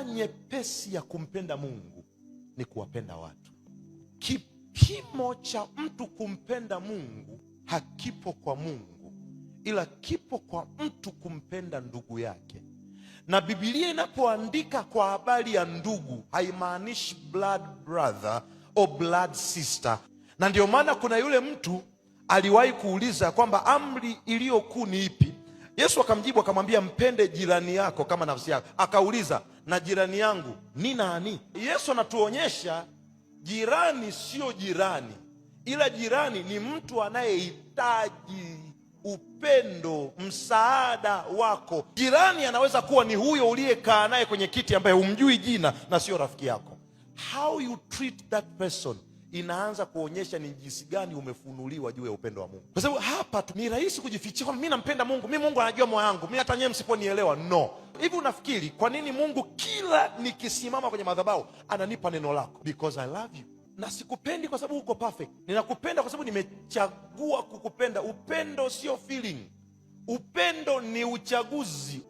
Njia nyepesi ya kumpenda Mungu ni kuwapenda watu. Kipimo cha mtu kumpenda Mungu hakipo kwa Mungu, ila kipo kwa mtu kumpenda ndugu yake. Na Biblia inapoandika kwa habari ya ndugu, haimaanishi blood brother au blood sister. Na ndio maana kuna yule mtu aliwahi kuuliza kwamba amri iliyokuu ni ipi? Yesu akamjibu akamwambia, mpende jirani yako kama nafsi yako. Akauliza, na jirani yangu ni nani? Yesu anatuonyesha jirani sio jirani, ila jirani ni mtu anayehitaji upendo, msaada wako. Jirani anaweza kuwa ni huyo uliyekaa naye kwenye kiti ambaye humjui jina na sio rafiki yako. How you treat that person inaanza kuonyesha ni jinsi gani umefunuliwa juu ya upendo wa Mungu. Kwa sababu hapa tu ni rahisi kujifichia kwamba mimi nampenda Mungu, mimi Mungu anajua moyo wangu, mimi hata nyewe msiponielewa. No. Hivi unafikiri kwa nini Mungu kila nikisimama kwenye madhabahu ananipa neno lako? Because I love you. Na sikupendi kwa sababu uko perfect. Ninakupenda kwa sababu nimechagua kukupenda. Upendo sio feeling. Upendo ni uchaguzi.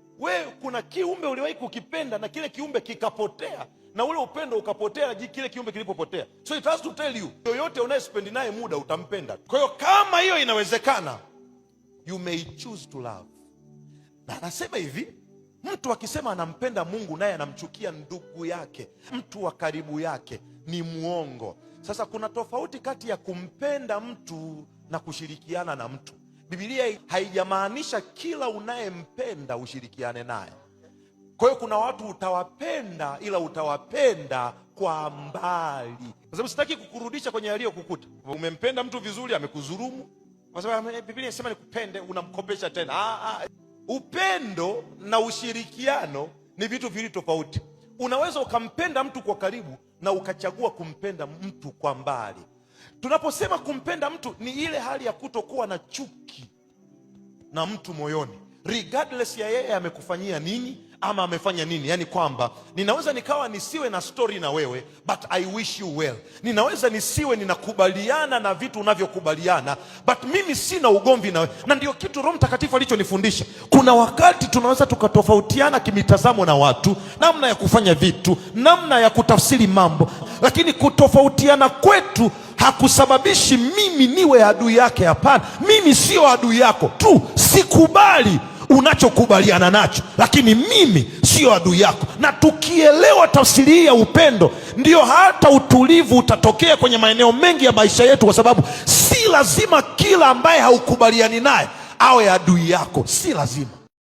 Kuna kiumbe uliwahi kukipenda na kile kiumbe kikapotea, na ule upendo ukapotea kile kiumbe kilipopotea. So it has to tell you, yoyote unayespendi naye muda utampenda. Kwa hiyo kama hiyo inawezekana, you may choose to love. Na anasema hivi, mtu akisema anampenda Mungu naye anamchukia ndugu yake, mtu wa karibu yake, ni muongo. Sasa kuna tofauti kati ya kumpenda mtu na kushirikiana na mtu. Biblia haijamaanisha kila unayempenda ushirikiane naye. Kwa hiyo kuna watu utawapenda, ila utawapenda kwa mbali. Kwa sababu sitaki kukurudisha kwenye yaliyokukuta. Umempenda mtu vizuri, amekudhulumu. Kwa sababu Biblia inasema nikupende, unamkopesha tena. Upendo na ushirikiano ni vitu viwili tofauti. Unaweza ukampenda mtu kwa karibu na ukachagua kumpenda mtu kwa mbali. Tunaposema kumpenda mtu ni ile hali ya kutokuwa na chuki na mtu moyoni, regardless ya yeye amekufanyia nini ama amefanya nini. Yani kwamba ninaweza nikawa nisiwe na story na wewe, but I wish you well. Ninaweza nisiwe ninakubaliana na vitu unavyokubaliana, but mimi sina ugomvi na wewe. Na ndio kitu Roho Mtakatifu alichonifundisha. Kuna wakati tunaweza tukatofautiana kimitazamo na watu, namna ya kufanya vitu, namna ya kutafsiri mambo, lakini kutofautiana kwetu hakusababishi mimi niwe adui yake. Hapana, mimi sio adui yako tu, sikubali unachokubaliana nacho, lakini mimi sio adui yako. Na tukielewa tafsiri hii ya upendo, ndio hata utulivu utatokea kwenye maeneo mengi ya maisha yetu, kwa sababu si lazima kila ambaye haukubaliani naye awe adui yako, si lazima.